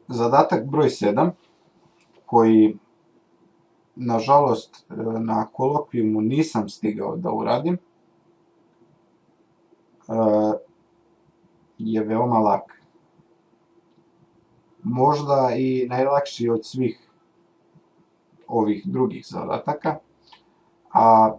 Zadatak broj 7, koji nažalost na kolokvijumu nisam stigao da uradim, je veoma lak. Možda i najlakši od svih ovih drugih zadataka, a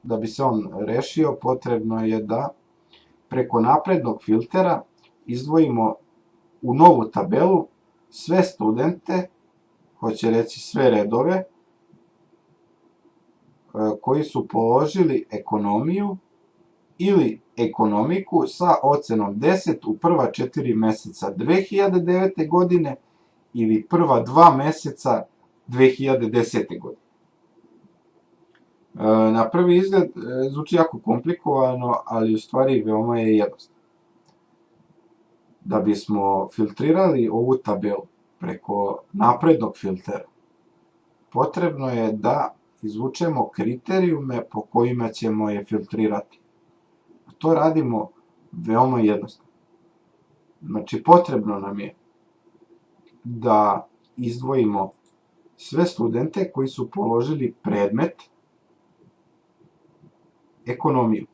da bi se on rešio potrebno je da preko naprednog filtera izdvojimo u novu tabelu sve studente, hoće reći sve redove, koji su položili ekonomiju ili ekonomiku sa ocenom 10 u prva 4 meseca 2009. godine ili prva 2 meseca 2010. godine. Na prvi izgled zvuči jako komplikovano, ali u stvari veoma je jednostavno. Da bismo filtrirali ovu tabelu preko naprednog filtera, potrebno je da izvučemo kriterijume po kojima ćemo je filtrirati. To radimo veoma jednostavno. Znači, potrebno nam je da izdvojimo sve studente koji su položili predmet ekonomiju.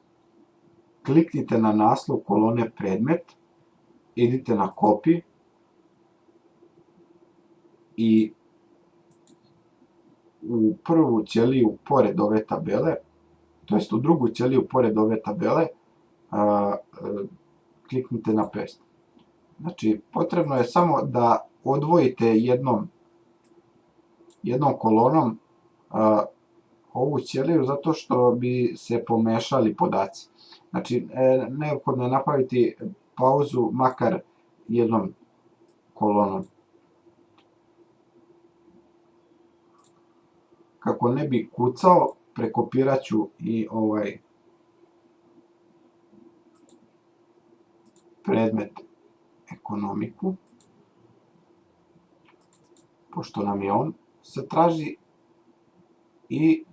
Kliknite na naslov kolone predmet, idite na copy i u prvu ćeliju pored ove tabele, to jest u drugu ćeliju pored ove tabele, kliknite na paste. Znači, potrebno je samo da odvojite jednom kolonom ovu ćeliju zato što bi se pomešali podaci. Znači, neophodno je napraviti pauzu makar jednom kolonom. Kako ne bi kucao, prekopirat ću i ovaj predmet ekonomiku, pošto nam je on se traži, i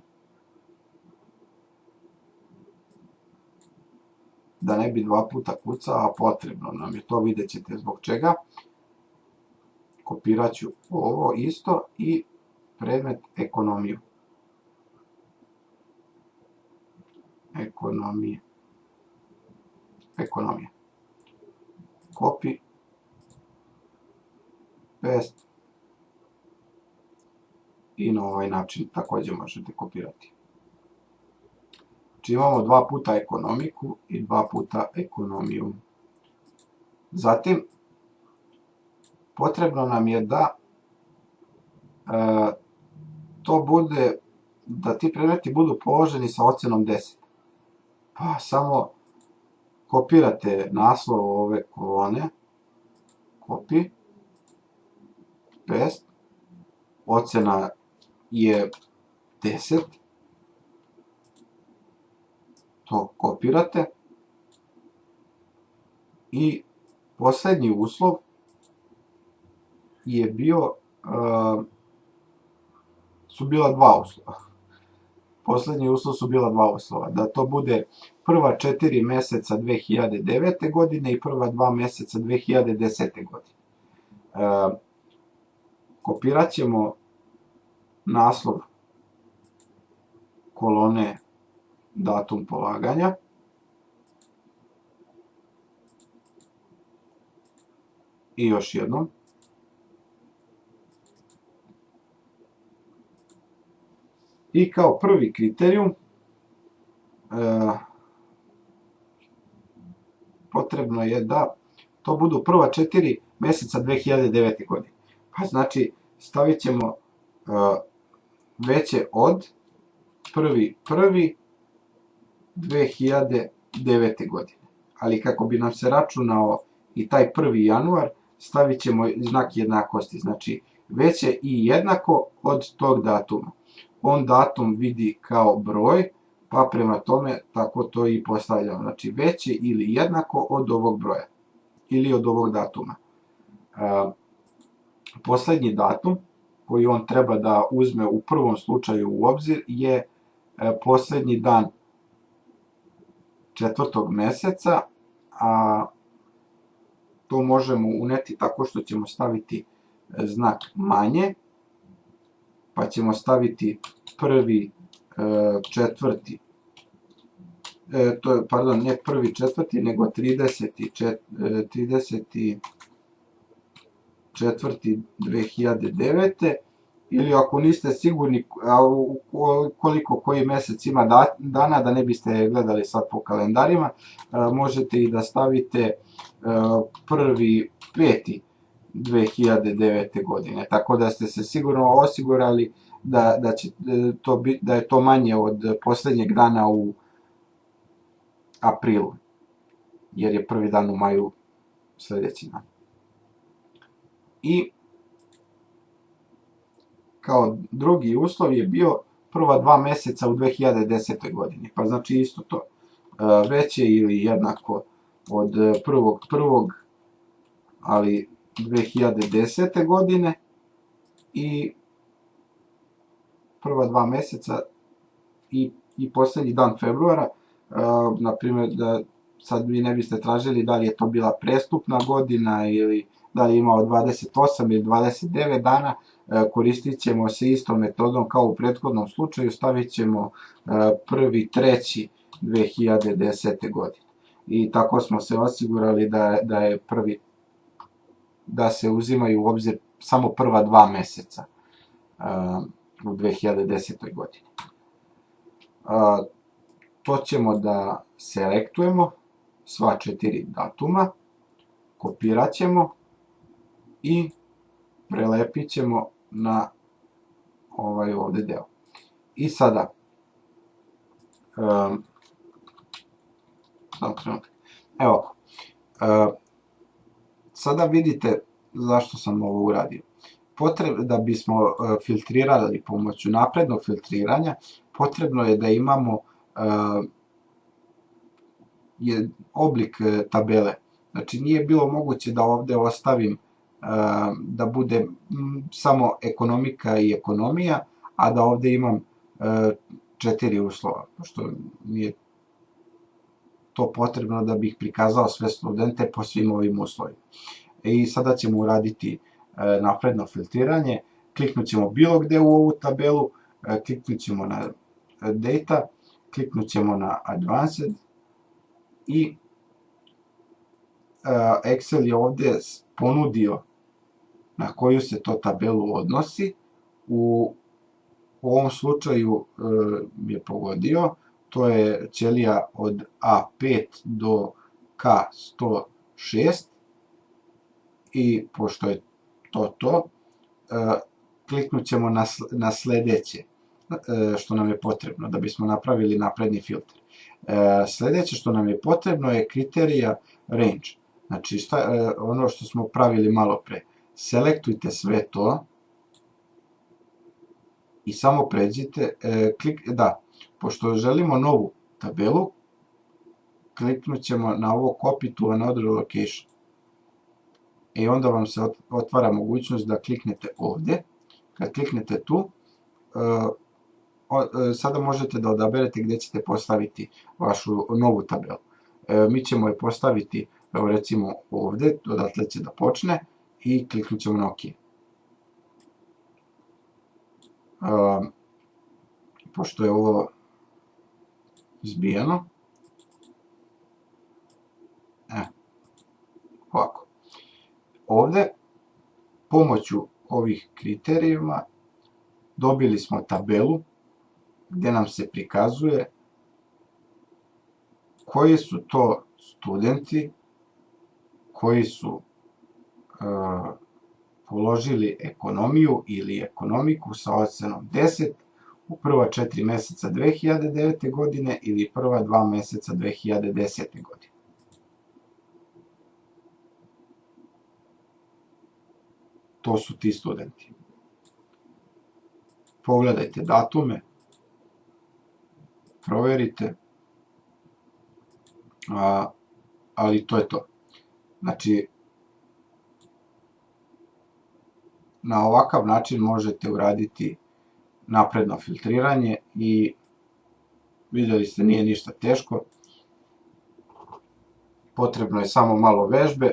da ne bi dva puta kucao, a potrebno nam je to, vidjet ćete zbog čega. Kopirat ću ovo isto i predmet ekonomiju. Ekonomija. Copy, paste i na ovaj način takođe možete kopirati. Znači imamo dva puta ekonomiku i dva puta ekonomiju. Zatim, potrebno nam je da to bude, da ti predmeti budu položeni sa ocenom 10. Pa samo kopirate naslov ove kolone, copy, paste, ocena je 10, to kopirate i poslednji uslov je bio, su bila dva uslova. Poslednji uslov su bila dva uslova, da to bude prva 4 meseca 2009. godine i prva 2 meseca 2010. godine. Kopirat ćemo naslov kolone datum polaganja i još jednom. I kao prvi kriterijum potrebno je da to budu prva 4 meseca 2009. godine. Pa znači stavit ćemo veće od 1.1.2009. godine. Ali kako bi nam se računao i taj 1. januar, stavit ćemo znak jednakosti. Znači veće i jednako od tog datuma. On datum vidi kao broj, pa prema tome tako to i postavljamo. Znači veće ili jednako od ovog broja ili od ovog datuma. Poslednji datum koji on treba da uzme u prvom slučaju u obzir je poslednji dan 4. meseca, a to možemo uneti tako što ćemo staviti znak manje, pa ćemo staviti prvi četvrti, pardon, ne prvi četvrti, nego 30.4.2009. Ili ako niste sigurni koliko koji mjesec ima dana, da ne biste gledali sad po kalendarima, možete i da stavite 1.5.2009. godine, tako da ste se sigurno osigurali da je to manje od posljednjeg dana u aprilu, jer je prvi dan u maju sljedeći dan. I kao drugi uslov je bio prva 2 mjeseca u 2010. godini, pa znači isto to, veće ili jednako od 1.1. ali 2010. godine i prva 2 mjeseca i posljednji dan februara, na primjer da sad vi ne biste tražili da li je to bila prestupna godina ili da li je imao 28 ili 29 dana, koristit ćemo se istom metodom kao u prethodnom slučaju, stavit ćemo 1.3.2010. godine. I tako smo se osigurali da se uzimaju u obzir samo prva 2 mjeseca u 2010. godini. To ćemo da selektujemo, sva 4 datuma, kopirat ćemo i prelepit ćemo na ovaj ovdje deo. I sada, evo, sada vidite zašto sam ovo uradio. Da bismo filtrirali pomoću naprednog filtriranja, potrebno je da imamo oblik tabele. Znači nije bilo moguće da ovdje ostavim da bude samo ekonomika i ekonomija, a da ovdje imam 4 uslova, pošto mi je to potrebno da bih prikazao sve studente po svim ovim uslovima. I sada ćemo uraditi napredno filtriranje, kliknut ćemo bilo gdje u ovu tabelu, kliknut ćemo na Data, kliknut ćemo na Advanced i Excel je ovdje ponudio na koju se to tabelu odnosi. U ovom slučaju je pogodio, to je ćelija od A5 do K106 i pošto je to, kliknut ćemo na sljedeće što nam je potrebno da bismo napravili napredni filter. Sljedeće što nam je potrebno je kriterija range. Znači ono što smo pravili malo pre. Selektujte sve to i samo pređite, pošto želimo novu tabelu, kliknut ćemo na ovo copy to another location. I onda vam se otvara mogućnost da kliknete ovdje. Kad kliknete tu, sada možete da odaberete gdje ćete postaviti vašu novu tabelu. Mi ćemo je postaviti, recimo ovdje, odatle će da počne i kliknut ćemo na OK. Pošto je ovo zbijeno, ovako. Ovdje, pomoću ovih kriterijuma, dobili smo tabelu gdje nam se prikazuje koji su to studenti koji su položili ekonomiju ili ekonomiku sa ocenom 10 u prva 4 mjeseca 2009. godine ili prva 2 mjeseca 2010. godine. To su ti studenti. Pogledajte datume, proverite, ali to je to. Znači, na ovakav način možete uraditi napredno filtriranje i vidjeli ste, nije ništa teško. Potrebno je samo malo vežbe